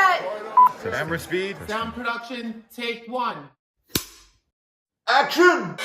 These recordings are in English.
set. Camera speed. Sound production, take one. Action!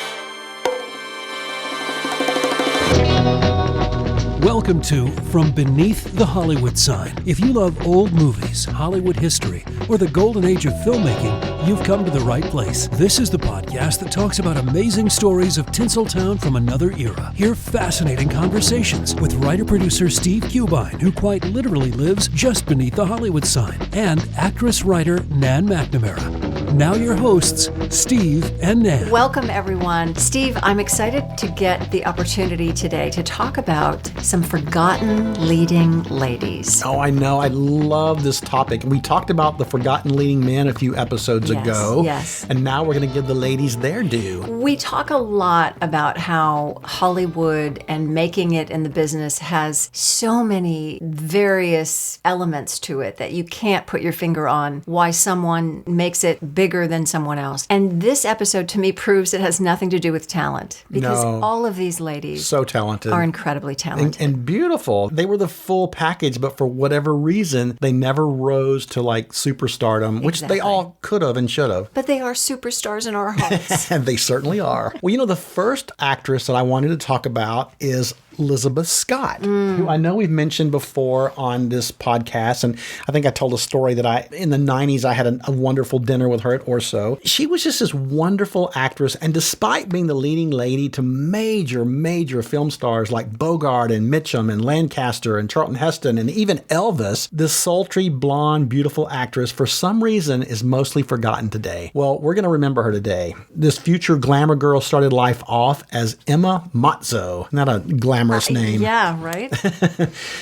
Welcome to From Beneath the Hollywood Sign. If you love old movies, Hollywood history, or the golden age of filmmaking, you've come to the right place. This is the podcast that talks about amazing stories of Tinseltown from another era. Hear fascinating conversations with writer-producer Steve Cubine, who quite literally lives just beneath the Hollywood sign, and actress-writer Nan McNamara. Now your hosts, Steve and Nan. Welcome, everyone. Steve, I'm excited to get the opportunity today to talk about some forgotten leading ladies. Oh, I know. I love this topic. We talked about the forgotten leading men a few episodes ago. Yes. And now we're going to give the ladies their due. We talk a lot about how Hollywood and making it in the business has so many various elements to it that you can't put your finger on why someone makes it bigger than someone else. And this episode, to me, proves it has nothing to do with talent. Because all of these ladies so talented. Are incredibly talented. And beautiful. They were the full package, but for whatever reason, they never rose to like superstardom, which they all could have and should have. But they are superstars in our hearts. And they certainly are. Well, you know, the first actress that I wanted to talk about is LIZABETH SCOTT, who I know we've mentioned before on this podcast. And I think I told a story that in the 90s, I had a wonderful dinner with her at Orso. She was just this wonderful actress. And despite being the leading lady to major film stars like Bogart and Mitchum and Lancaster and Charlton Heston and even Elvis, this sultry, blonde, beautiful actress, for some reason, is mostly forgotten today. Well, we're going to remember her today. This future glamour girl started life off as Emma Matzo. Not a glamorous name. Yeah, right?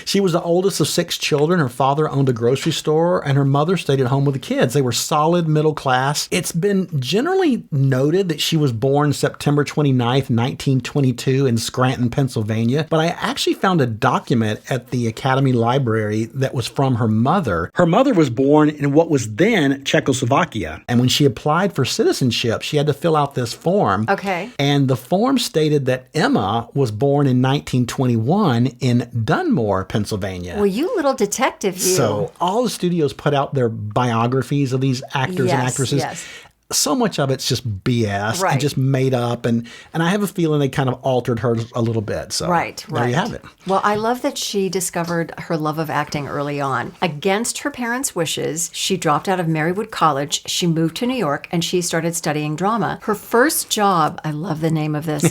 She was the oldest of 6 children. Her father owned a grocery store, and her mother stayed at home with the kids. They were solid middle class. It's been generally noted that she was born September 29th, 1922 in Scranton, Pennsylvania, but I actually found a document at the Academy Library that was from her mother. Her mother was born in what was then Czechoslovakia, and when she applied for citizenship, she had to fill out this form. Okay. And the form stated that Emma was born in 1921 in Dunmore, Pennsylvania. Well, you little detective, you. So all the studios put out their biographies of these actors and actresses. Yes. So much of it's just BS right. and just made up. And I have a feeling they kind of altered her a little bit. So there you have it. Well, I love that she discovered her love of acting early on. Against her parents' wishes, she dropped out of Marywood College. She moved to New York and she started studying drama. Her first job, I love the name of this,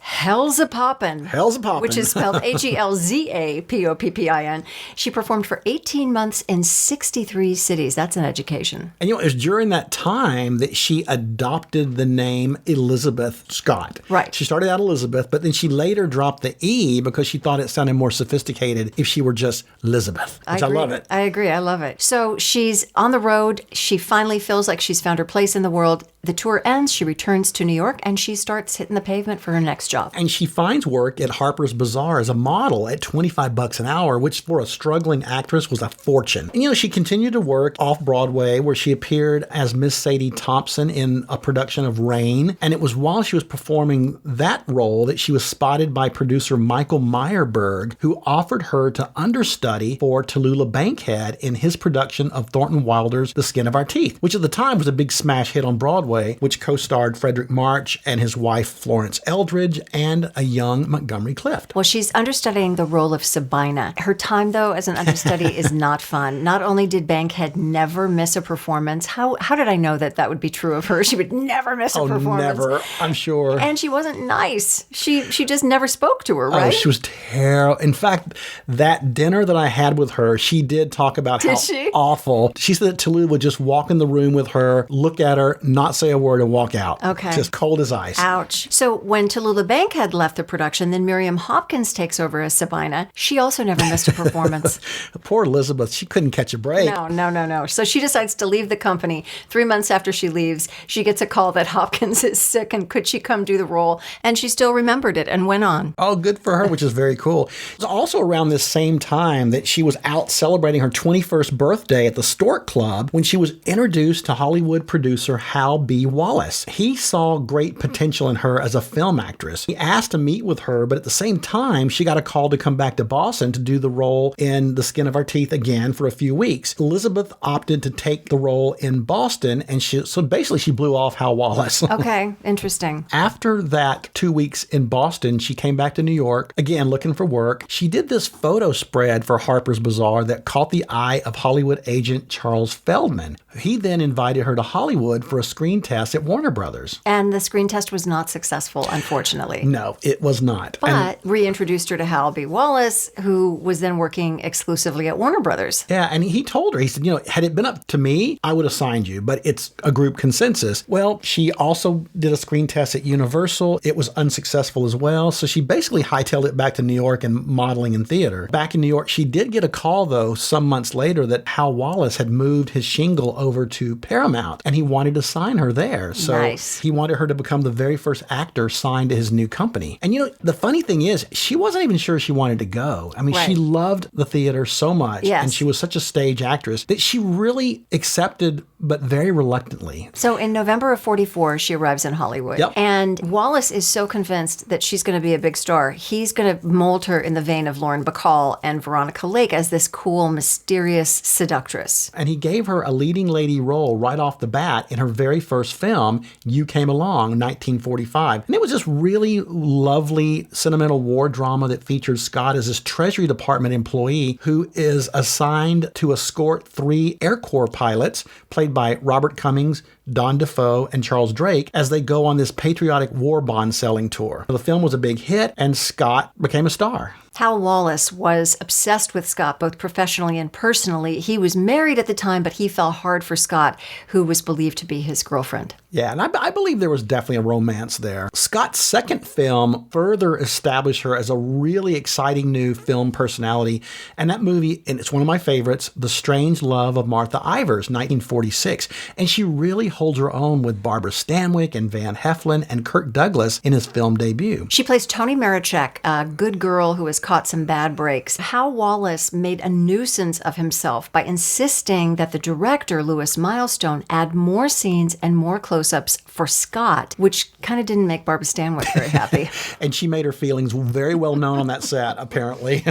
Helzapoppin'. Helzapoppin'. Which is spelled Helzapoppin. She performed for 18 months in 63 cities. That's an education. And it was during that time that she adopted the name Elizabeth Scott. Right. She started out Elizabeth, but then she later dropped the E because she thought it sounded more sophisticated if she were just Elizabeth, which I love it. I agree. I love it. So she's on the road. She finally feels like she's found her place in the world. The tour ends. She returns to New York and she starts hitting the pavement for her next job. And she finds work at Harper's Bazaar as a model at $25 an hour, which for a struggling actress was a fortune. And she continued to work off Broadway where she appeared as Miss Sadie Thompson in a production of Rain. And it was while she was performing that role that she was spotted by producer Michael Meyerberg, who offered her to understudy for Tallulah Bankhead in his production of Thornton Wilder's The Skin of Our Teeth, which at the time was a big smash hit on Broadway, which co-starred Frederick March and his wife Florence Eldridge and a young Montgomery Clift. Well, she's understudying the role of Sabina. Her time, though, as an understudy is not fun. Not only did Bankhead never miss a performance, how did I know that would be true of her? She would never miss a performance. Never, I'm sure. And she wasn't nice. She just never spoke to her, right? Oh, she was terrible. In fact, that dinner that I had with her, she did talk about awful. She said that Tallulah would just walk in the room with her, look at her, not say a word and walk out. Okay. Just cold as ice. Ouch. So when Tallulah Bankhead left the production, then Miriam Hopkins takes over as Sabina. She also never missed a performance. Poor Elizabeth. She couldn't catch a break. No. So she decides to leave the company 3 months after she she leaves, she gets a call that Hopkins is sick and could she come do the role? And she still remembered it and went on. Oh, good for her, which is very cool. It was also around this same time that she was out celebrating her 21st birthday at the Stork Club when she was introduced to Hollywood producer Hal B. Wallace. He saw great potential in her as a film actress. He asked to meet with her, but at the same time, she got a call to come back to Boston to do the role in The Skin of Our Teeth again for a few weeks. Elizabeth opted to take the role in Boston, and so basically she blew off Hal Wallace. Okay, interesting. After that 2 weeks in Boston, she came back to New York, again looking for work. She did this photo spread for Harper's Bazaar that caught the eye of Hollywood agent Charles Feldman. He then invited her to Hollywood for a screen test at Warner Brothers. And the screen test was not successful, unfortunately. No, it was not. But reintroduced her to Hal B. Wallace, who was then working exclusively at Warner Brothers. Yeah, and he told her, he said, had it been up to me, I would have signed you, but it's a group consensus. Well, she also did a screen test at Universal. It was unsuccessful as well, so she basically hightailed it back to New York and modeling in theater. Back in New York, she did get a call, though, some months later that Hal Wallace had moved his shingle over to Paramount, and he wanted to sign her there. So nice. He wanted her to become the very first actor signed to his new company. And the funny thing is, she wasn't even sure she wanted to go. I mean, right. She loved the theater so much, yes. And she was such a stage actress that she really accepted, but very reluctantly. So in November of 44, she arrives in Hollywood. Yep. And Wallace is so convinced that she's going to be a big star. He's going to mold her in the vein of Lauren Bacall and Veronica Lake as this cool, mysterious seductress. And he gave her a leading lady role right off the bat in her very first film, You Came Along, 1945. And it was this really lovely, sentimental war drama that featured Scott as this Treasury Department employee who is assigned to escort 3 Air Corps pilots, played by Robert Cummings, Don Defoe, and Charles Drake, as they go on this patriotic war bond selling tour. The film was a big hit, and Scott became a star. Hal Wallace was obsessed with Scott, both professionally and personally. He was married at the time, but he fell hard for Scott, who was believed to be his girlfriend. Yeah, and I believe there was definitely a romance there. Scott's second film further established her as a really exciting new film personality, and that movie, and it's one of my favorites, The Strange Love of Martha Ivers, 1946. And she really holds her own with Barbara Stanwyck and Van Heflin and Kirk Douglas in his film debut. She plays Toni Marichek, a good girl who has caught some bad breaks. Hal Wallace made a nuisance of himself by insisting that the director, Louis Milestone, add more scenes and more close-ups for Scott, which kind of didn't make Barbara Stanwyck very happy. And she made her feelings very well known on that set, apparently.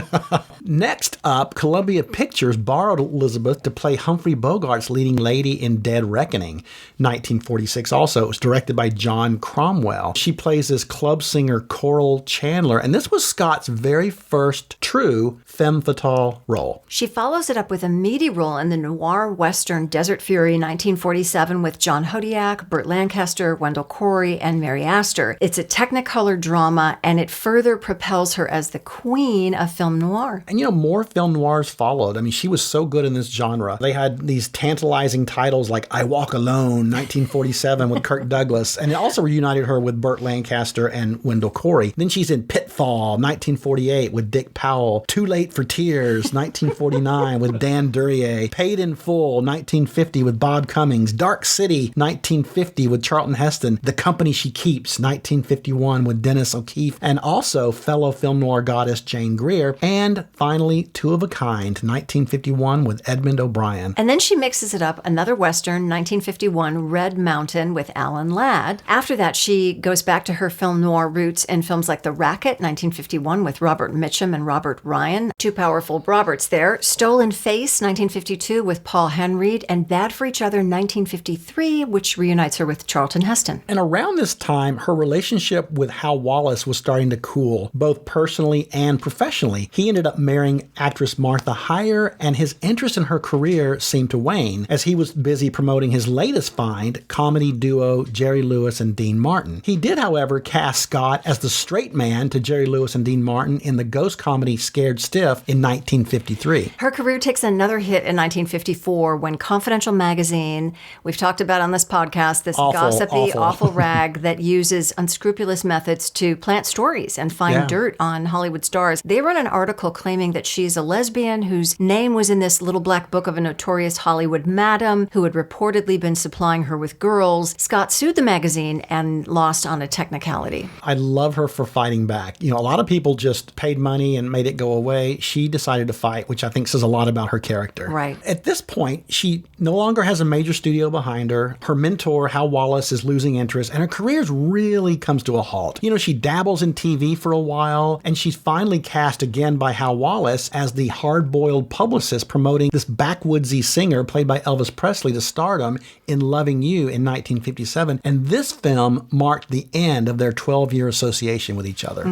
Next up, Columbia Pictures borrowed Elizabeth to play Humphrey Bogart's leading lady in Dead Reckoning, 1946 also. It was directed by John Cromwell. She plays this club singer Coral Chandler, and this was Scott's very first true femme fatale role. She follows it up with a meaty role in the noir western Desert Fury 1947 with John Hodiak, Burt Lancaster, Wendell Corey, and Mary Astor. It's a Technicolor drama, and it further propels her as the queen of film noir. And more film noirs followed. I mean, she was so good in this genre. They had these tantalizing titles like I Walk Alone, 1947 with Kirk Douglas, and it also reunited her with Burt Lancaster and Wendell Corey. Then she's in Pitfall, 1948 with Dick Powell, Too Late for Tears, 1949 with Dan Duryea, Paid in Full, 1950 with Bob Cummings, Dark City, 1950 with Charlton Heston, The Company She Keeps, 1951 with Dennis O'Keefe, and also fellow film noir goddess Jane Greer, and finally Two of a Kind, 1951 with Edmund O'Brien. And then she mixes it up, another Western, 1951, Red Mountain with Alan Ladd. After that, she goes back to her film noir roots in films like The Racket, 1951 with Robert Mitchum and Robert Ryan. Two powerful Roberts there. Stolen Face, 1952 with Paul Henreid, and Bad for Each Other, 1953, which reunites her with Charlton Heston. And around this time, her relationship with Hal Wallace was starting to cool, both personally and professionally. He ended up marrying actress Martha Heyer, and his interest in her career seemed to wane as he was busy promoting his latest find, comedy duo Jerry Lewis and Dean Martin. He did, however, cast Scott as the straight man to Jerry Lewis and Dean Martin in The ghost comedy Scared Stiff in 1953. Her career takes another hit in 1954 when Confidential magazine, we've talked about on this podcast, this gossipy, awful rag that uses unscrupulous methods to plant stories and find dirt on Hollywood stars. They run an article claiming that she's a lesbian whose name was in this little black book of a notorious Hollywood madam who had reportedly been supplying her with girls. Scott sued the magazine and lost on a technicality. I love her for fighting back. You know, a lot of people just paid money and made it go away. She decided to fight, which I think says a lot about her character. Right. At this point, she no longer has a major studio behind her. Her mentor, Hal Wallace, is losing interest, and her career really comes to a halt. You know, she dabbles in TV for a while, and she's finally cast again by Hal Wallace as the hard-boiled publicist promoting this backwoodsy singer played by Elvis Presley to stardom in Loving You in 1957. And this film marked the end of their 12-year association with each other.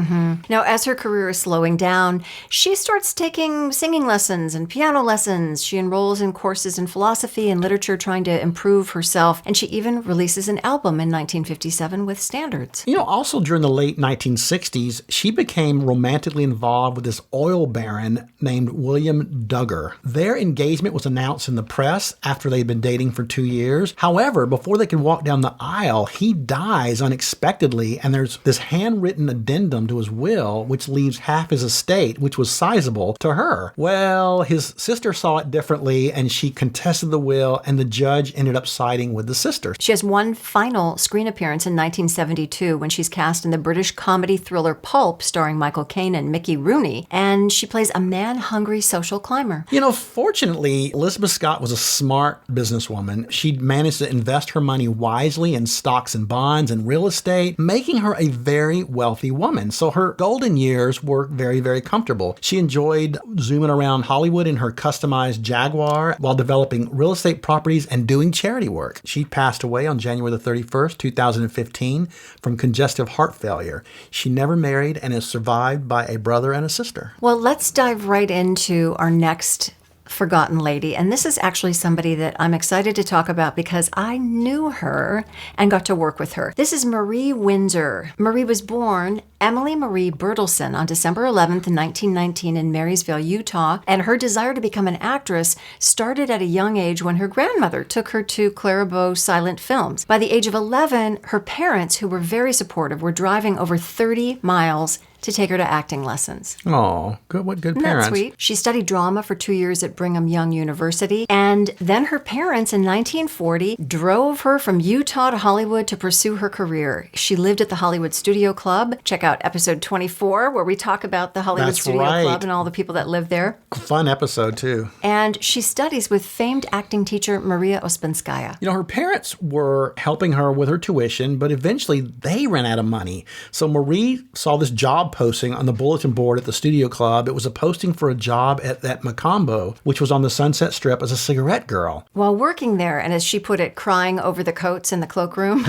Now, as her career is slowing down, she starts taking singing lessons and piano lessons. She enrolls in courses in philosophy and literature, trying to improve herself. And she even releases an album in 1957 with Standards. You know, also during the late 1960s, she became romantically involved with this oil baron named William Duggar. Their engagement was announced in the press after they'd been dating for 2 years. However, before they could walk down the aisle, he dies unexpectedly, and there's this handwritten addendum to his will, which leaves half his estate, which was sizable, to her. Well, his sister saw it differently, and she contested the will, and the judge ended up siding with the sister. She has one final screen appearance in 1972 when she's cast in the British comedy thriller Pulp, starring Michael Caine and Mickey Rooney, and she plays a man-hungry social climber. You know, fortunately, Elizabeth Scott was a smart businesswoman. She'd managed to invest her money wisely in stocks and bonds and real estate, making her a very wealthy woman. So her golden years were very, very comfortable. She enjoyed zooming around Hollywood in her customized Jaguar while developing real estate properties and doing charity work. She passed away on January the 31st, 2015 from congestive heart failure. She never married and is survived by a brother and a sister. Well, let's dive right into our next forgotten lady. And this is actually somebody that I'm excited to talk about because I knew her and got to work with her. This is Marie Windsor. Marie was born Emily Marie Bertelsen on December 11th, 1919 in Marysville, Utah, and her desire to become an actress started at a young age when her grandmother took her to Clairvaux Silent Films. By the age of 11, her parents, who were very supportive, were driving over 30 miles to take her to acting lessons. Oh, good! What good Isn't parents. that sweet? She studied drama for 2 years at Brigham Young University, and then her parents in 1940 drove her from Utah to Hollywood to pursue her career. She lived at the Hollywood Studio Club. Check out episode 24, where we talk about the Hollywood Studio Club and all the people that live there. Fun episode, too. And she studies with famed acting teacher Maria Ospinskaya. You know, her parents were helping her with her tuition, but eventually they ran out of money. So Marie saw this job posting on the bulletin board at the Studio Club. It was a posting for a job at that Macombo, which was on the Sunset Strip as a cigarette girl. While working there, and as she put it, crying over the coats in the cloakroom,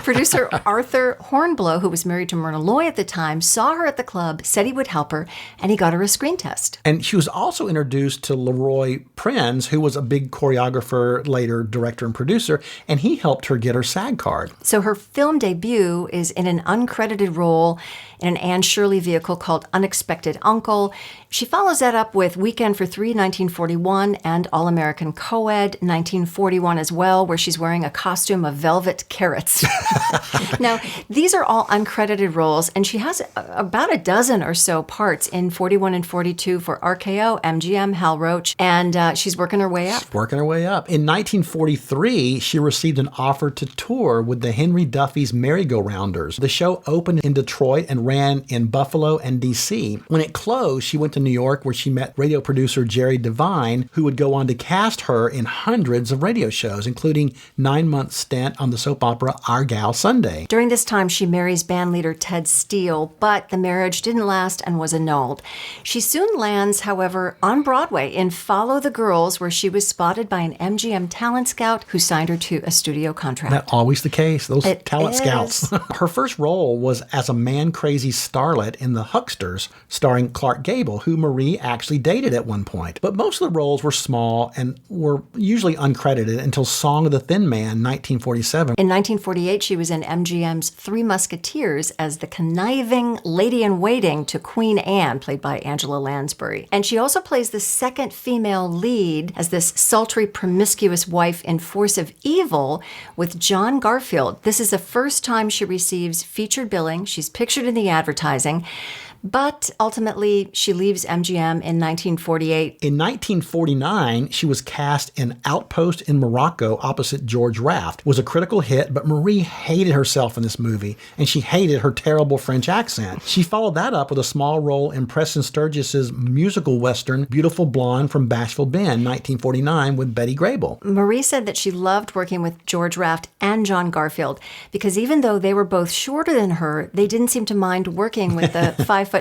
producer Arthur Hornblow, who was married to Myrna Loy at the time, saw her at the club, said he would help her, and he got her a screen test. And she was also introduced to Leroy Prinz, who was a big choreographer, later director and producer, and he helped her get her SAG card. So her film debut is in an uncredited role in an Anne Shirley vehicle called Unexpected Uncle. She follows that up with Weekend for Three, 1941, and All-American Co-Ed, 1941 as well, where she's wearing a costume of velvet carrots. Now, these are all uncredited roles, and she has about a dozen or so parts in 41 and 42 for RKO, MGM, Hal Roach, and she's working her way up. She's working her way up. In 1943, she received an offer to tour with the Henry Duffy's Merry-Go-Rounders. The show opened in Detroit and ran in Buffalo and D.C. When it closed, she went to New York, where she met radio producer Jerry Devine, who would go on to cast her in hundreds of radio shows, including 9-month stint on the soap opera Our Gal Sunday. During this time, she marries bandleader Ted Steele, but the marriage didn't last and was annulled. She soon lands, however, on Broadway in Follow the Girls, where she was spotted by an MGM talent scout who signed her to a studio contract. That's always the case, those talent is. scouts. Her first role was as a man-crazy star harlot in The Hucksters, starring Clark Gable, who Marie actually dated at one point. But most of the roles were small and were usually uncredited until Song of the Thin Man, 1947. In 1948, she was in MGM's Three Musketeers as the conniving lady-in-waiting to Queen Anne, played by Angela Lansbury. And she also plays the second female lead as this sultry, promiscuous wife in Force of Evil with John Garfield. This is the first time she receives featured billing. She's pictured in the advertising. But ultimately, she leaves MGM in 1948. In 1949, she was cast in Outpost in Morocco opposite George Raft. It was a critical hit, but Marie hated herself in this movie, and she hated her terrible French accent. She followed that up with a small role in Preston Sturges's musical western, Beautiful Blonde from Bashful Ben, 1949, with Betty Grable. Marie said that she loved working with George Raft and John Garfield because even though they were both shorter than her, they didn't seem to mind working with the 5'9"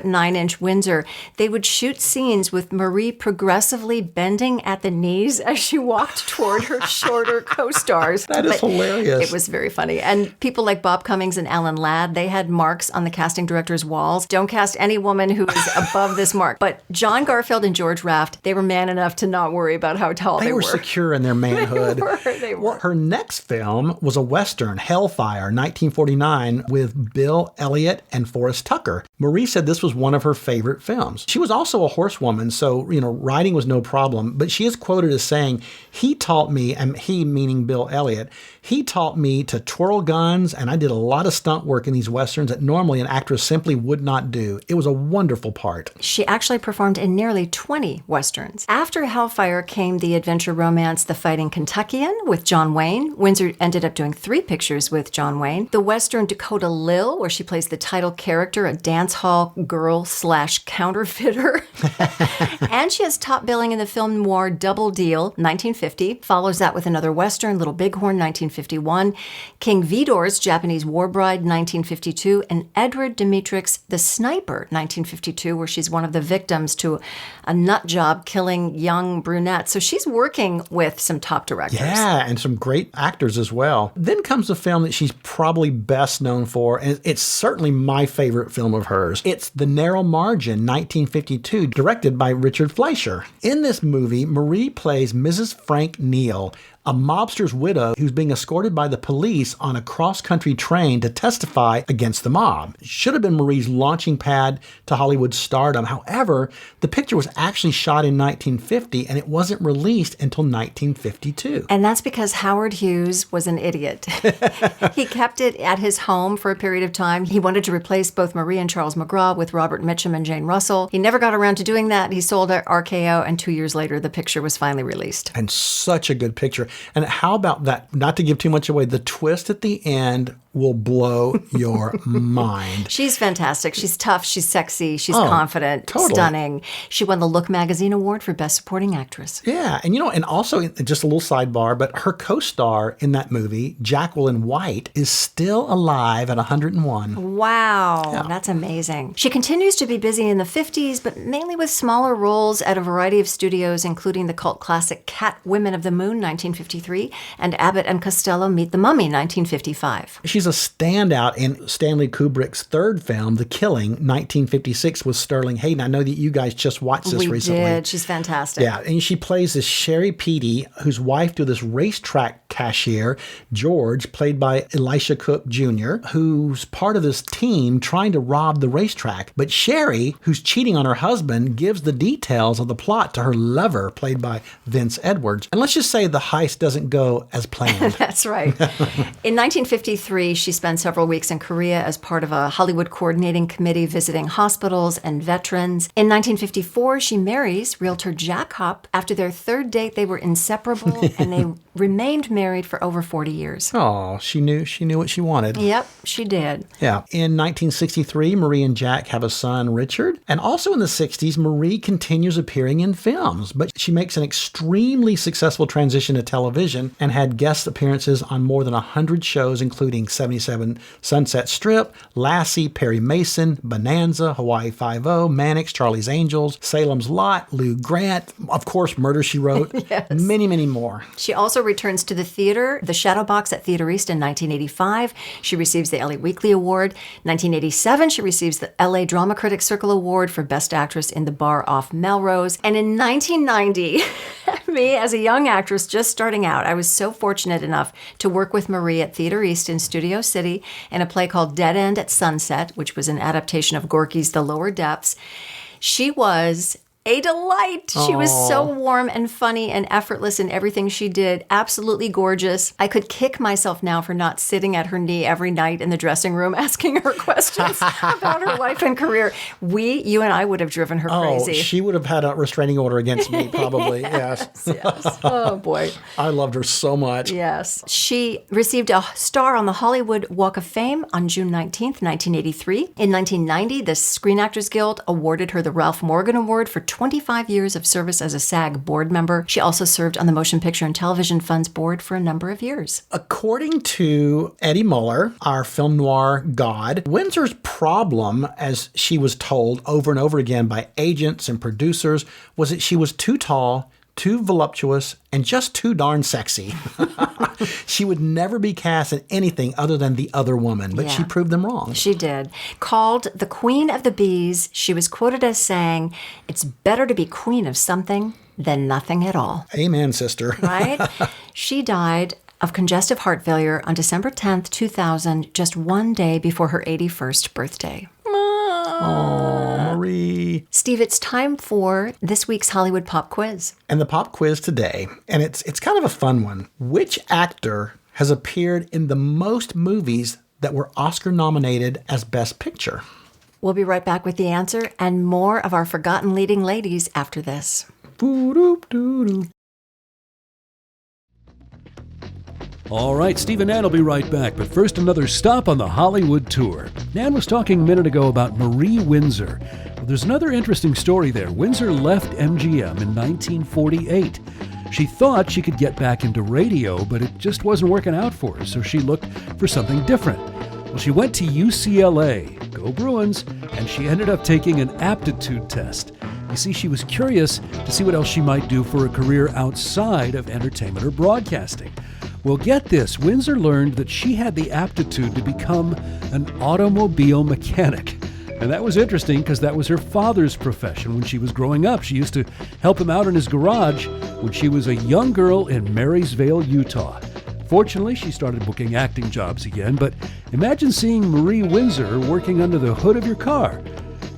Windsor. They would shoot scenes with Marie progressively bending at the knees as she walked toward her shorter co-stars. That is hilarious. It was very funny. And people like Bob Cummings and Alan Ladd, they had marks on the casting director's walls. Don't cast any woman who is above this mark. But John Garfield and George Raft, they were man enough to not worry about how tall they were. They were secure in their manhood. They were. Well, her next film was a Western, Hellfire, 1949, with Bill Elliott and Forrest Tucker. Marie said this was one of her favorite films. She was also a horsewoman, so, riding was no problem, but she is quoted as saying, he taught me, and he meaning Bill Elliott, he taught me to twirl guns, and I did a lot of stunt work in these Westerns that normally an actress simply would not do. It was a wonderful part. She actually performed in nearly 20 Westerns. After Hellfire came the adventure romance The Fighting Kentuckian with John Wayne. Windsor ended up doing 3 pictures with John Wayne. The Western Dakota Lil, where she plays the title character, a dance hall girl/counterfeiter. And she has top billing in the film noir Double Deal, 1950. Follows that with another Western, Little Bighorn, 1951. King Vidor's Japanese War Bride, 1952. And Edward Dmytryk's The Sniper, 1952, where she's one of the victims to a nut job killing young brunettes. So she's working with some top directors. Yeah, and some great actors as well. Then comes a film that she's probably best known for, and it's certainly my favorite film of hers. It's The Narrow Margin, 1952, directed by Richard Fleischer. In this movie, Marie plays Mrs. Frank Neal, a mobster's widow who's being escorted by the police on a cross-country train to testify against the mob. It should have been Marie's launching pad to Hollywood stardom. However, the picture was actually shot in 1950 and it wasn't released until 1952. And that's because Howard Hughes was an idiot. He kept it at his home for a period of time. He wanted to replace both Marie and Charles McGraw with Robert Mitchum and Jane Russell. He never got around to doing that. He sold RKO, and 2 years later, the picture was finally released. And such a good picture. And how about that, not to give too much away, the twist at the end will blow your mind. She's fantastic. She's tough. She's sexy. She's confident. Totally. Stunning. She won the Look Magazine Award for Best Supporting Actress. Yeah. And and also, just a little sidebar, but her co-star in that movie, Jacqueline White, is still alive at 101. Wow. Yeah. That's amazing. She continues to be busy in the 50s, but mainly with smaller roles at a variety of studios, including the cult classic Cat Women of the Moon, 1953, and Abbott and Costello Meet the Mummy, 1955. She's a standout in Stanley Kubrick's third film, The Killing, 1956, with Sterling Hayden. I know that you guys just watched this recently. We did. She's fantastic. Yeah, and she plays this Sherry Petey, who's wife to this racetrack cashier, George, played by Elisha Cook Jr., who's part of this team trying to rob the racetrack. But Sherry, who's cheating on her husband, gives the details of the plot to her lover, played by Vince Edwards. And let's just say the heist doesn't go as planned. That's right. In 1953, she spent several weeks in Korea as part of a Hollywood coordinating committee visiting hospitals and veterans. In 1954, she marries realtor Jack Hupp. After their third date, they were inseparable, and they remained married for over 40 years. Oh, she knew what she wanted. Yep, she did. Yeah. In 1963, Marie and Jack have a son, Richard. And also in the 60s, Marie continues appearing in films, but she makes an extremely successful transition to television and had guest appearances on more than 100 shows, including 1977 Sunset Strip, Lassie, Perry Mason, Bonanza, Hawaii Five-0, Mannix, Charlie's Angels, Salem's Lot, Lou Grant, of course, Murder, She Wrote, Yes. many, many more. She also returns to the theater, the Shadow Box at Theater East in 1985. She receives the LA Weekly Award. 1987, she receives the LA Drama Critics Circle Award for Best Actress in The Bar Off Melrose. And in 1990, me as a young actress just starting out, I was so fortunate enough to work with Marie at Theater East in Studio City in a play called Dead End at Sunset, which was an adaptation of Gorky's The Lower Depths. She was a delight. She was so warm and funny and effortless in everything she did. Absolutely gorgeous. I could kick myself now for not sitting at her knee every night in the dressing room asking her questions about her life and career. You and I would have driven her crazy. She would have had a restraining order against me, probably. Yes. Oh, boy. I loved her so much. Yes. She received a star on the Hollywood Walk of Fame on June 19th, 1983. In 1990, the Screen Actors Guild awarded her the Ralph Morgan Award for 25 years of service as a SAG board member. She also served on the Motion Picture and Television Fund's board for a number of years. According to Eddie Muller, our film noir god, Windsor's problem, as she was told over and over again by agents and producers, was that she was too tall, too voluptuous, and just too darn sexy. She would never be cast in anything other than The Other Woman, but she proved them wrong. She did. Called the Queen of the Bees, she was quoted as saying, "It's better to be queen of something than nothing at all." Amen, sister. Right? She died of congestive heart failure on December 10th, 2000, just one day before her 81st birthday. Oh, Marie. Steve, it's time for this week's Hollywood Pop Quiz. And the pop quiz today, and it's kind of a fun one. Which actor has appeared in the most movies that were Oscar nominated as Best Picture? We'll be right back with the answer and more of our forgotten leading ladies after this. Boo-doop-doo-doo. All right, Steve and Nan will be right back, but first another stop on the Hollywood tour. Nan was talking a minute ago about Marie Windsor. Well, there's another interesting story there. Windsor left MGM in 1948. She thought she could get back into radio, but it just wasn't working out for her, so she looked for something different. Well, she went to UCLA, go Bruins, and she ended up taking an aptitude test. You see, she was curious to see what else she might do for a career outside of entertainment or broadcasting. Well, get this, Windsor learned that she had the aptitude to become an automobile mechanic. And that was interesting because that was her father's profession when she was growing up. She used to help him out in his garage when she was a young girl in Marysville, Utah. Fortunately, she started booking acting jobs again, but imagine seeing Marie Windsor working under the hood of your car.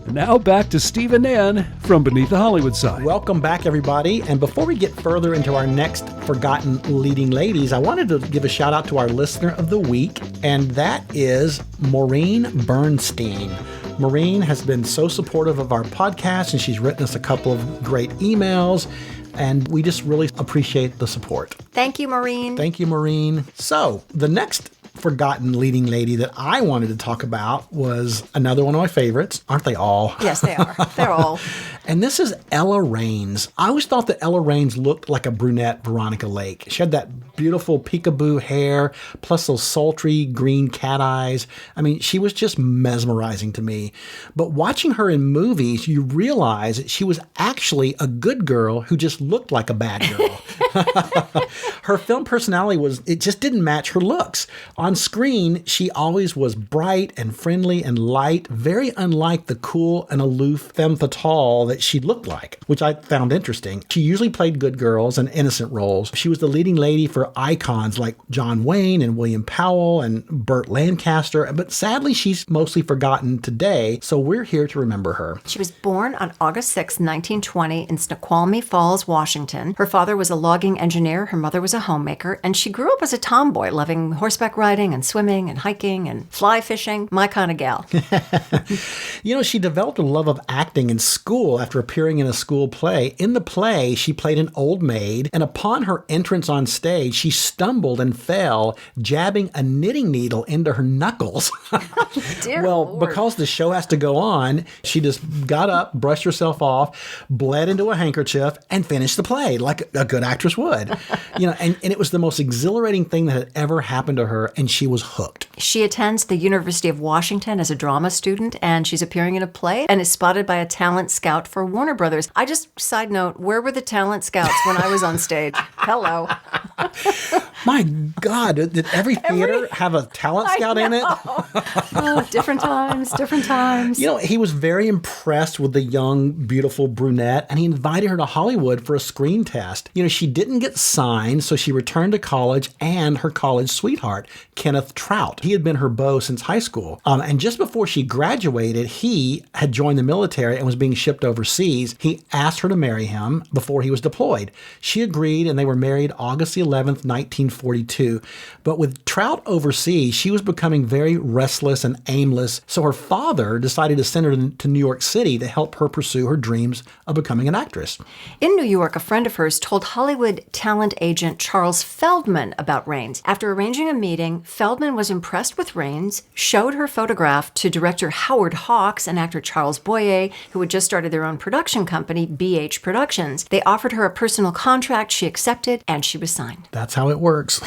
And now back to Steve and Nan from Beneath the Hollywood Sign. Welcome back, everybody. And before we get further into our next forgotten leading ladies, I wanted to give a shout out to our listener of the week, and that is Maureen Bernstein. Maureen has been so supportive of our podcast, and she's written us a couple of great emails, and we just really appreciate the support. Thank you, Maureen. Thank you, Maureen. So, the next forgotten leading lady that I wanted to talk about was another one of my favorites. Aren't they all? Yes, they are. They're all. And this is Ella Raines. I always thought that Ella Raines looked like a brunette Veronica Lake. She had that beautiful peekaboo hair, plus those sultry green cat eyes. I mean, she was just mesmerizing to me. But watching her in movies, you realize that she was actually a good girl who just looked like a bad girl. Her film personality it just didn't match her looks. On screen, she always was bright and friendly and light, very unlike the cool and aloof femme fatale that she looked like, which I found interesting. She usually played good girls and innocent roles. She was the leading lady for icons like John Wayne and William Powell and Burt Lancaster, but sadly she's mostly forgotten today, so we're here to remember her. She was born on August 6, 1920 in Snoqualmie Falls, Washington. Her father was a logging engineer, her mother was a homemaker, and she grew up as a tomboy, loving horseback riding and swimming and hiking and fly fishing. My kind of gal. You know, she developed a love of acting in school after appearing in a school play. In the play, she played an old maid, and upon her entrance on stage, she stumbled and fell, jabbing a knitting needle into her knuckles. Dear Well, Lord. because the show has to go on, she just got up, brushed herself off, bled into a handkerchief, and finished the play like a good actress would. And it was the most exhilarating thing that had ever happened to her, and she was hooked. She attends the University of Washington as a drama student, and she's appearing in a play and is spotted by a talent scout for Warner Brothers. Side note, where were the talent scouts when I was on stage? Hello. My God, did every theater have a talent scout in it? Oh, different times. He was very impressed with the young, beautiful brunette, and he invited her to Hollywood for a screen test. She didn't get signed, so she returned to college and her college sweetheart, Kenneth Trout. He had been her beau since high school. And just before she graduated, he had joined the military and was being shipped overseas. He asked her to marry him before he was deployed. She agreed, and they were married August 11th, 1942. But with Trout overseas, she was becoming very restless and aimless, so her father decided to send her to New York City to help her pursue her dreams of becoming an actress. In New York, a friend of hers told Hollywood talent agent Charles Feldman about Rains. After arranging a meeting, Feldman was impressed with Rains, showed her photograph to director Howard Hawks and actor Charles Boyer, who had just started their own production company, BH Productions. They offered her a personal contract. She accepted, and she was signed. That's how it works.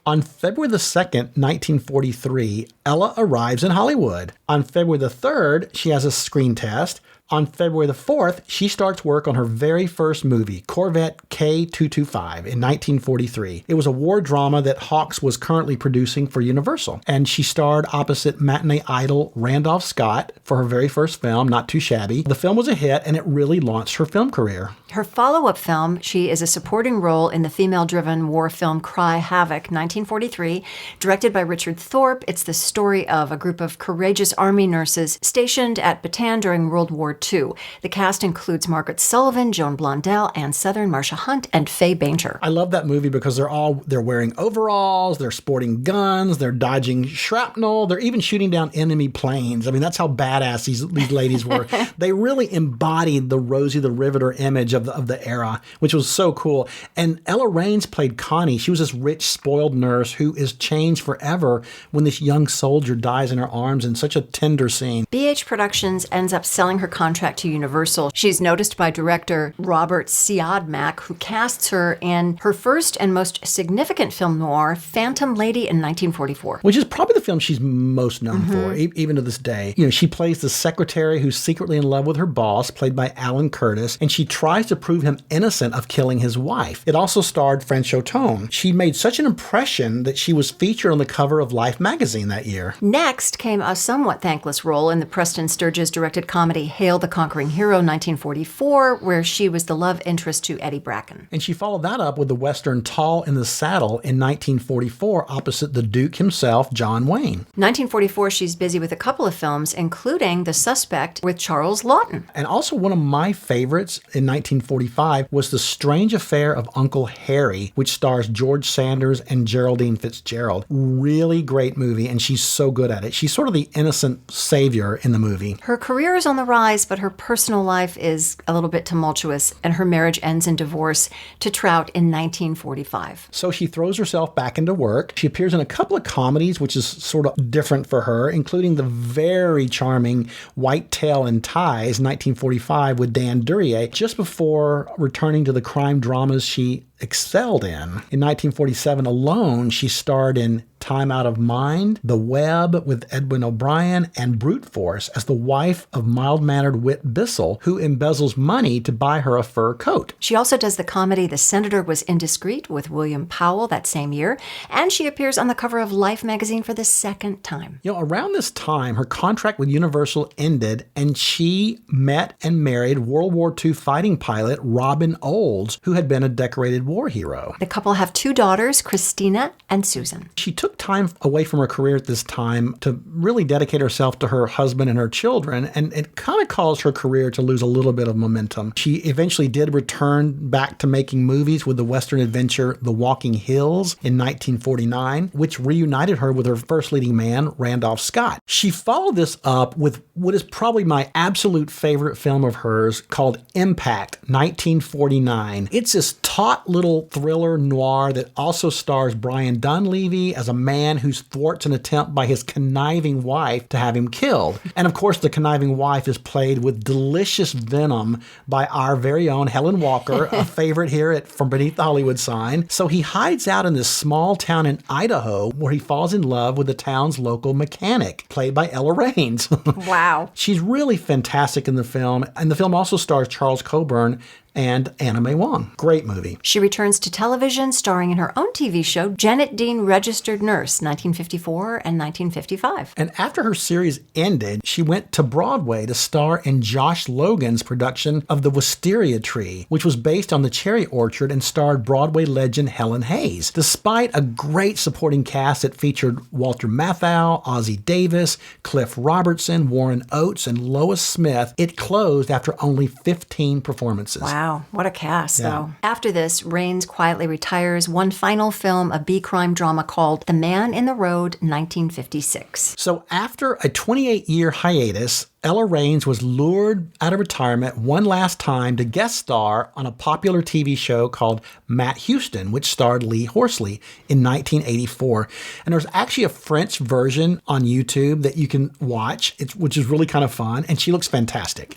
On February the 2nd, 1943, Ella arrives in Hollywood. On February the 3rd, she has a screen test. On February the 4th, she starts work on her very first movie, Corvette K225, in 1943. It was a war drama that Hawks was currently producing for Universal, and she starred opposite matinee idol Randolph Scott for her very first film, Not Too Shabby. The film was a hit, and it really launched her film career. Her follow-up film, she is a supporting role in the female-driven war film Cry Havoc, 1943, directed by Richard Thorpe. It's the story of a group of courageous Army nurses stationed at Bataan during World War II. The cast includes Margaret Sullivan, Joan Blondell, Ann Sothern, Marcia Hunt, and Faye Bainter. I love that movie because they're wearing overalls, they're sporting guns, they're dodging shrapnel, they're even shooting down enemy planes. I mean, that's how badass these ladies were. They really embodied the Rosie the Riveter image of the era, which was so cool. And Ella Raines played Connie. She was this rich, spoiled nurse who is changed forever when this young soldier dies in her arms in such a tender scene. BH Productions ends up selling her contract to Universal. She's noticed by director Robert Siodmak, who casts her in her first and most significant film noir, Phantom Lady, in 1944. Which is probably the film she's most known for, even to this day. She plays the secretary who's secretly in love with her boss, played by Alan Curtis, and she tries to prove him innocent of killing his wife. It also starred Franchot Tone. She made such an impression that she was featured on the cover of Life magazine that year. Next came a somewhat thankless role in the Preston Sturges-directed comedy Hail the Conquering Hero, 1944, where she was the love interest to Eddie Bracken. And she followed that up with the Western Tall in the Saddle in 1944 opposite the Duke himself, John Wayne. 1944, she's busy with a couple of films, including The Suspect with Charles Laughton. And also one of my favorites in 1945 was The Strange Affair of Uncle Harry, which stars George Sanders and Geraldine Fitzgerald. Really great movie, and she's so good at it. She's sort of the innocent savior in the movie. Her career is on the rise, but her personal life is a little bit tumultuous, and her marriage ends in divorce to Trout in 1945. So she throws herself back into work. She appears in a couple of comedies, which is sort of different for her, including the very charming White Tail and Ties, 1945, with Dan Duryea, just before returning to the crime dramas she excelled in. In 1947 alone, she starred in Time Out of Mind, The Web with Edwin O'Brien, and Brute Force as the wife of mild-mannered Whit Bissell, who embezzles money to buy her a fur coat. She also does the comedy The Senator Was Indiscreet with William Powell that same year, and she appears on the cover of Life magazine for the second time. Around this time, her contract with Universal ended, and she met and married World War II fighting pilot Robin Olds, who had been a decorated animated war hero. The couple have 2 daughters, Christina and Susan. She took time away from her career at this time to really dedicate herself to her husband and her children, and it kind of caused her career to lose a little bit of momentum. She eventually did return back to making movies with the Western adventure The Walking Hills in 1949, which reunited her with her first leading man, Randolph Scott. She followed this up with what is probably my absolute favorite film of hers, called Impact, 1949. It's this taut little thriller noir that also stars Brian Dunleavy as a man who thwarts an attempt by his conniving wife to have him killed. And of course, the conniving wife is played with delicious venom by our very own Helen Walker, a favorite here from Beneath the Hollywood Sign. So he hides out in this small town in Idaho where he falls in love with the town's local mechanic, played by Ella Raines. Wow. She's really fantastic in the film, and the film also stars Charles Coburn and Anna May Wong. Great movie. She returns to television, starring in her own TV show, Janet Dean Registered Nurse, 1954 and 1955. And after her series ended, she went to Broadway to star in Josh Logan's production of The Wisteria Tree, which was based on The Cherry Orchard and starred Broadway legend Helen Hayes. Despite a great supporting cast that featured Walter Matthau, Ossie Davis, Cliff Robertson, Warren Oates, and Lois Smith, it closed after only 15 performances. Wow, what a cast, though. After this, Raines quietly retires. One final film, a B-crime drama called The Man in the Road, 1956. So after a 28-year hiatus, Ella Raines was lured out of retirement one last time to guest star on a popular TV show called Matt Houston, which starred Lee Horsley in 1984. And there's actually a French version on YouTube that you can watch, which is really kind of fun, and she looks fantastic.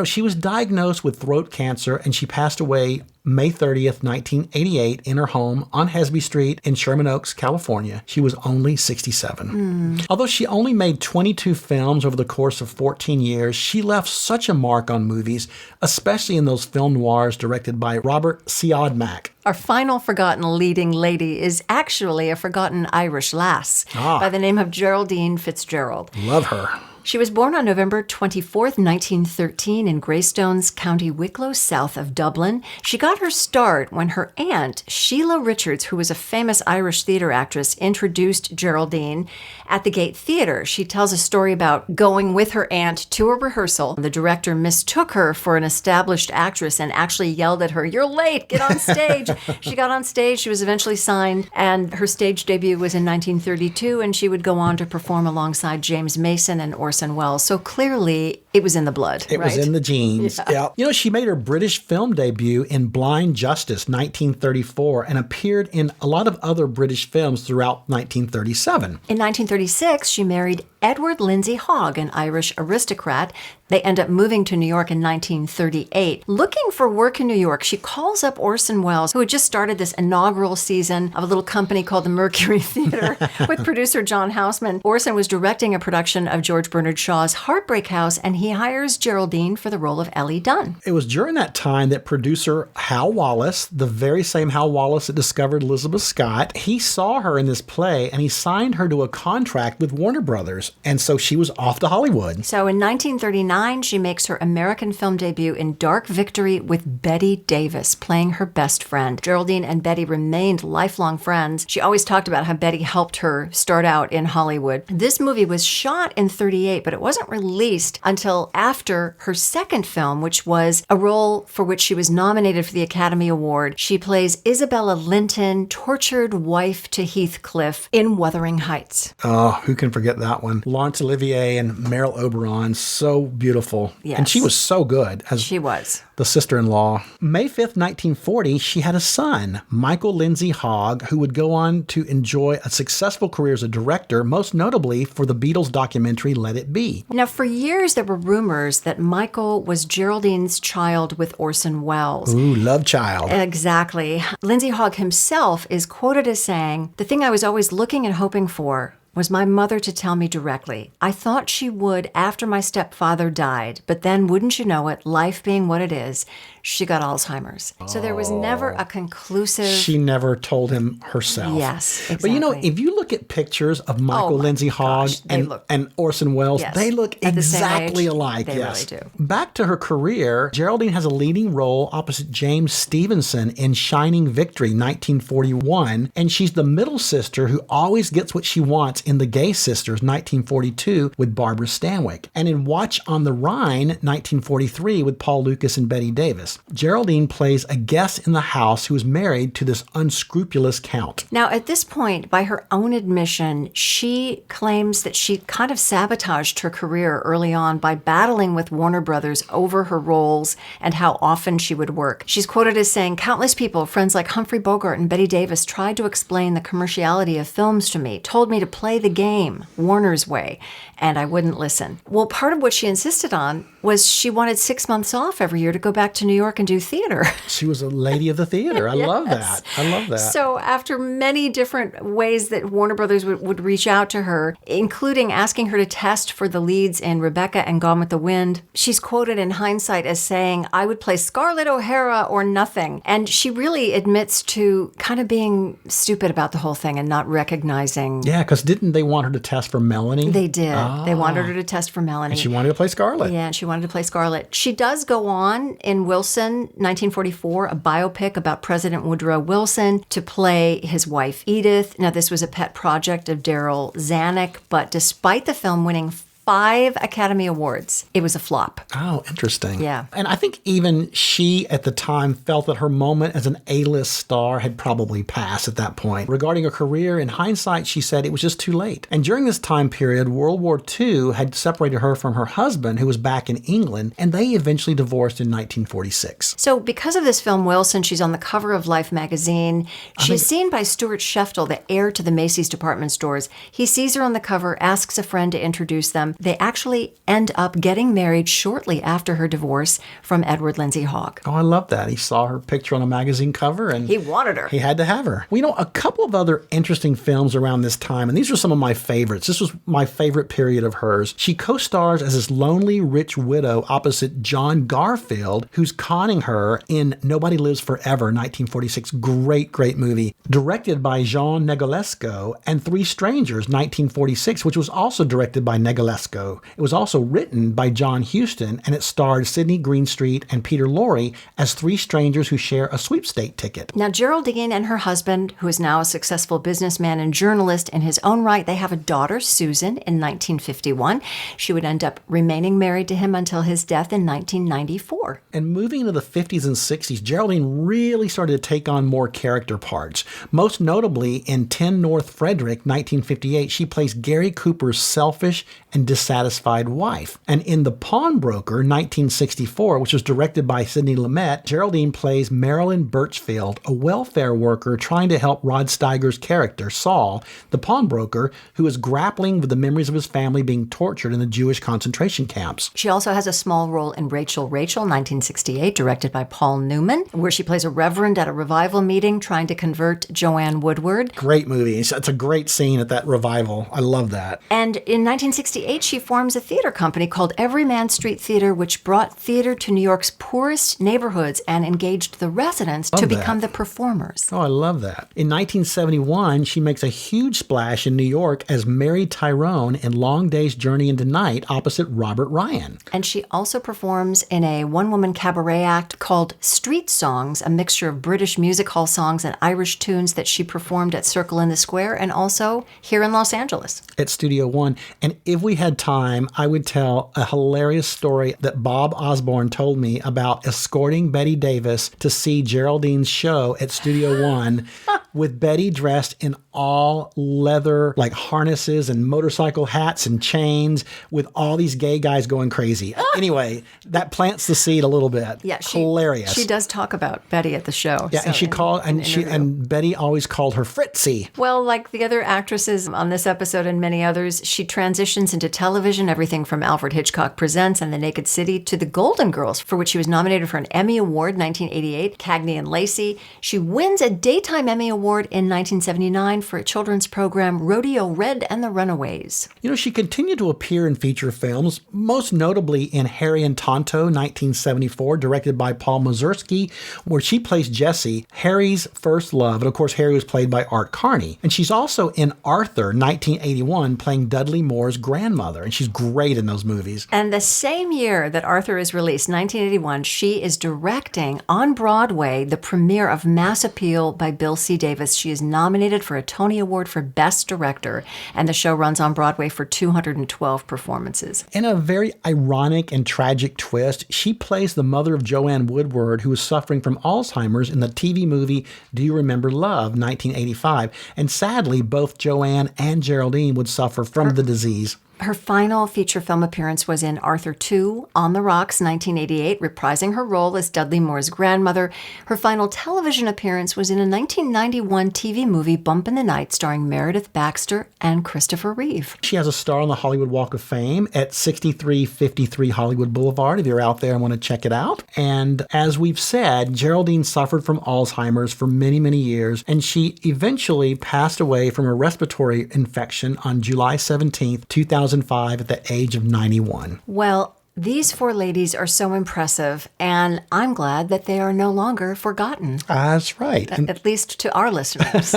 She was diagnosed with throat cancer, and she passed away May 30th, 1988, in her home on Hesby Street in Sherman Oaks, California. She was only 67. Although she only made 22 films over the course of 14 years, she left such a mark on movies, especially in those film noirs directed by Robert Siodmak. Our final forgotten leading lady is actually a forgotten Irish lass by the name of Geraldine Fitzgerald. Love her. She was born on November 24th, 1913 in Greystones, County Wicklow, south of Dublin. She got her start when her aunt, Sheila Richards, who was a famous Irish theater actress, introduced Geraldine at the Gate Theater. She tells a story about going with her aunt to a rehearsal. The director mistook her for an established actress and actually yelled at her, "You're late, get on stage." She got on stage, she was eventually signed, and her stage debut was in 1932, and she would go on to perform alongside James Mason and Orson Welles. So clearly, it was in the blood. It was in the genes. Yeah. She made her British film debut in Blind Justice, 1934, and appeared in a lot of other British films throughout 1937. In 1936, she married Edward Lindsay Hogg, an Irish aristocrat. They end up moving to New York in 1938. Looking for work in New York, she calls up Orson Welles, who had just started this inaugural season of a little company called the Mercury Theater with producer John Houseman. Orson was directing a production of George Bernard Shaw's Heartbreak House, and he hires Geraldine for the role of Ellie Dunn. It was during that time that producer Hal Wallace, the very same Hal Wallace that discovered Elizabeth Scott, he saw her in this play and he signed her to a contract with Warner Brothers. And so she was off to Hollywood. So in 1939, she makes her American film debut in Dark Victory with Betty Davis, playing her best friend. Geraldine and Betty remained lifelong friends. She always talked about how Betty helped her start out in Hollywood. This movie was shot in 1938, but it wasn't released until after her second film, which was a role for which she was nominated for the Academy Award. She plays Isabella Linton, tortured wife to Heathcliff in Wuthering Heights. Oh, who can forget that one? Laurence Olivier and Meryl Oberon, so beautiful. Yes. And she was so good as she was the sister-in-law. May 5th, 1940, she had a son, Michael Lindsay Hogg, who would go on to enjoy a successful career as a director, most notably for the Beatles documentary Let It Be. Now, for years, there were rumors that Michael was Geraldine's child with Orson Welles. Ooh, love child. Exactly. Lindsay Hogg himself is quoted as saying, "The thing I was always looking and hoping for was my mother to tell me directly. I thought she would after my stepfather died, but then, wouldn't you know it, life being what it is, she got Alzheimer's. So there was never a conclusive... She never told him herself. Yes, exactly. But you know, if you look at pictures of Michael Lindsay Hogg and Orson Welles, Yes. they look At the same exactly age. alike. They yes. really do. Back to her career, Geraldine has a leading role opposite James Stevenson in Shining Victory, 1941, and she's the middle sister who always gets what she wants in The Gay Sisters, 1942, with Barbara Stanwyck, and in Watch on the Rhine, 1943, with Paul Lucas and Bette Davis. Geraldine plays a guest in the house who is married to this unscrupulous count. Now, at this point, by her own admission, she claims that she kind of sabotaged her career early on by battling with Warner Brothers over her roles and how often she would work. She's quoted as saying, "Countless people, friends like Humphrey Bogart and Bette Davis, tried to explain the commerciality of films to me, told me to play the game, Warner's way, and I wouldn't listen." Well, part of what she insisted on was she wanted 6 months off every year to go back to New York and do theater. She was a lady of the theater. I love Yes. that. I love that. So after many different ways that Warner Brothers would reach out to her, including asking her to test for the leads in Rebecca and Gone with the Wind, she's quoted in hindsight as saying, "I would play Scarlett O'Hara or nothing." And she really admits to kind of being stupid about the whole thing and not recognizing. Yeah, because didn't they want her to test for Melanie? They did. They wanted her to test for Melanie. And she wanted to play Scarlett. Yeah, and she wanted to play Scarlett. She does go on in Wilson, 1944, a biopic about President Woodrow Wilson, to play his wife Edith. Now, this was a pet project of Daryl Zanuck, but despite the film winning 5 Academy Awards, it was a flop. Oh, interesting. Yeah. And I think even she at the time felt that her moment as an A-list star had probably passed at that point. Regarding her career, in hindsight, she said it was just too late. And during this time period, World War II had separated her from her husband, who was back in England, and they eventually divorced in 1946. So because of this film, Wilson, she's on the cover of Life magazine. She's seen by Stuart Sheftel, the heir to the Macy's department stores. He sees her on the cover, asks a friend to introduce them. They actually end up getting married shortly after her divorce from Edward Lindsay Hogg. Oh, I love that. He saw her picture on a magazine cover and He wanted her. he had to have her. Well, you know, a couple of other interesting films around this time, and these are some of my favorites. This was my favorite period of hers. She co-stars as this lonely rich widow opposite John Garfield, who's conning her in Nobody Lives Forever, 1946. Great, great movie. Directed by Jean Negulesco, and Three Strangers, 1946, which was also directed by Negulesco. It was also written by John Huston, and it starred Sidney Greenstreet and Peter Lorre as 3 strangers who share a sweepstake ticket. Now, Geraldine and her husband, who is now a successful businessman and journalist in his own right, they have a daughter, Susan, in 1951. She would end up remaining married to him until his death in 1994. And moving into the 50s and 60s, Geraldine really started to take on more character parts. Most notably in 10 North Frederick, 1958, she plays Gary Cooper's selfish and dissatisfied wife. And in The Pawnbroker, 1964, which was directed by Sidney Lumet, Geraldine plays Marilyn Birchfield, a welfare worker trying to help Rod Steiger's character, Saul, the pawnbroker, who is grappling with the memories of his family being tortured in the Jewish concentration camps. She also has a small role in Rachel, 1968, directed by Paul Newman, where she plays a reverend at a revival meeting trying to convert Joanne Woodward. Great movie. It's a great scene at that revival. I love that. And in 1968, she forms a theater company called Everyman Street Theater, which brought theater to New York's poorest neighborhoods and engaged the residents to become the performers. Oh, I love that. In 1971, she makes a huge splash in New York as Mary Tyrone in Long Day's Journey into Night opposite Robert Ryan. And she also performs in a one-woman cabaret act called Street Songs, a mixture of British music hall songs and Irish tunes that she performed at Circle in the Square and also here in Los Angeles. At Studio One. And if we had time, I would tell a hilarious story that Bob Osborne told me about escorting Bette Davis to see Geraldine's show at Studio One with Betty dressed in all leather, like harnesses and motorcycle hats and chains, with all these gay guys going crazy. Anyway, that plants the seed a little bit. Yeah, hilarious. She does talk about Betty at the show. Yeah, and she called, and Betty always called her Fritzy. Well, like the other actresses on this episode and many others, she transitions into television, everything from Alfred Hitchcock Presents and The Naked City to The Golden Girls, for which she was nominated for an Emmy Award in 1988, Cagney and Lacey. She wins a Daytime Emmy Award Award in 1979 for a children's program, Rodeo Red and the Runaways. She continued to appear in feature films, most notably in Harry and Tonto, 1974, directed by Paul Mazursky, where she plays Jessie, Harry's first love. And of course, Harry was played by Art Carney. And she's also in Arthur, 1981, playing Dudley Moore's grandmother. And she's great in those movies. And the same year that Arthur is released, 1981, she is directing on Broadway the premiere of Mass Appeal by Bill C. Davis. She is nominated for a Tony Award for Best Director, and the show runs on Broadway for 212 performances. In a very ironic and tragic twist, she plays the mother of Joanne Woodward, who is suffering from Alzheimer's in the TV movie Do You Remember Love, 1985. And sadly, both Joanne and Geraldine would suffer from the disease. Her final feature film appearance was in Arthur II, On the Rocks, 1988, reprising her role as Dudley Moore's grandmother. Her final television appearance was in a 1991 TV movie, Bump in the Night, starring Meredith Baxter and Christopher Reeve. She has a star on the Hollywood Walk of Fame at 6353 Hollywood Boulevard, if you're out there and want to check it out. And as we've said, Geraldine suffered from Alzheimer's for many, many years, and she eventually passed away from a respiratory infection on July 17th, 2005 at the age of 91. Well, these four ladies are so impressive, and I'm glad that they are no longer forgotten. That's right. At least to our listeners.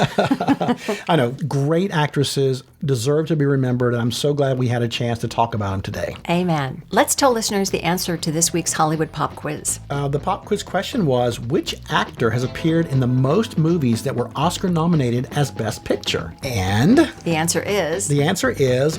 I know, great actresses deserve to be remembered, and I'm so glad we had a chance to talk about them today. Amen. Let's tell listeners the answer to this week's Hollywood Pop Quiz. The pop quiz question was, which actor has appeared in the most movies that were Oscar nominated as Best Picture? And the answer is,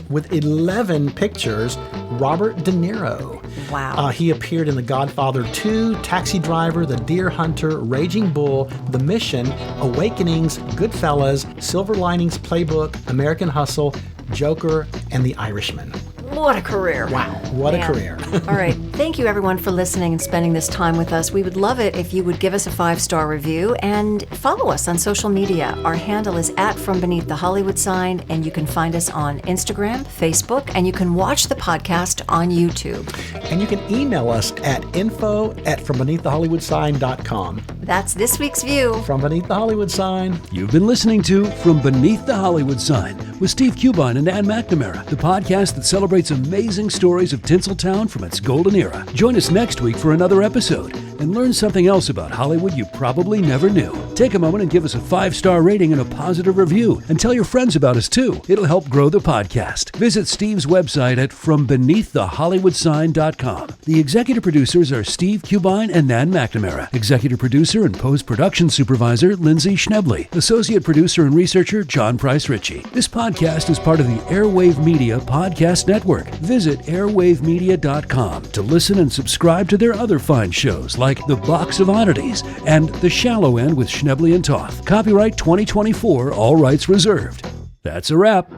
with 11 pictures, Robert De Niro. Wow. He appeared in The Godfather 2, Taxi Driver, The Deer Hunter, Raging Bull, The Mission, Awakenings, Goodfellas, Silver Linings Playbook, American Hustle, Joker, and The Irishman. What a career. Wow, what a career. All right. Thank you, everyone, for listening and spending this time with us. We would love it if you would give us a 5-star review and follow us on social media. Our handle is @FromBeneathTheHollywoodSign, and you can find us on Instagram, Facebook, and you can watch the podcast on YouTube. And you can email us at info@FromBeneathTheHollywoodSign.com. That's this week's view. From Beneath the Hollywood Sign. You've been listening to From Beneath the Hollywood Sign with Steve Cubine and Ann McNamara, the podcast that celebrates amazing stories of Tinseltown from its golden era. Join us next week for another episode and learn something else about Hollywood you probably never knew. Take a moment and give us a 5-star rating and a positive review, and tell your friends about us too. It'll help grow the podcast. Visit Steve's website at FromBeneathTheHollywoodSign.com. The executive producers are Steve Cubine and Nan McNamara. Executive producer and post-production supervisor, Lindsay Schnebley. Associate producer and researcher, John Price Ritchie. This podcast is part of the Airwave Media Podcast Network. Visit airwavemedia.com to listen and subscribe to their other fine shows like The Box of Oddities and The Shallow End with Schnebley and Toth. Copyright 2024, all rights reserved. That's a wrap.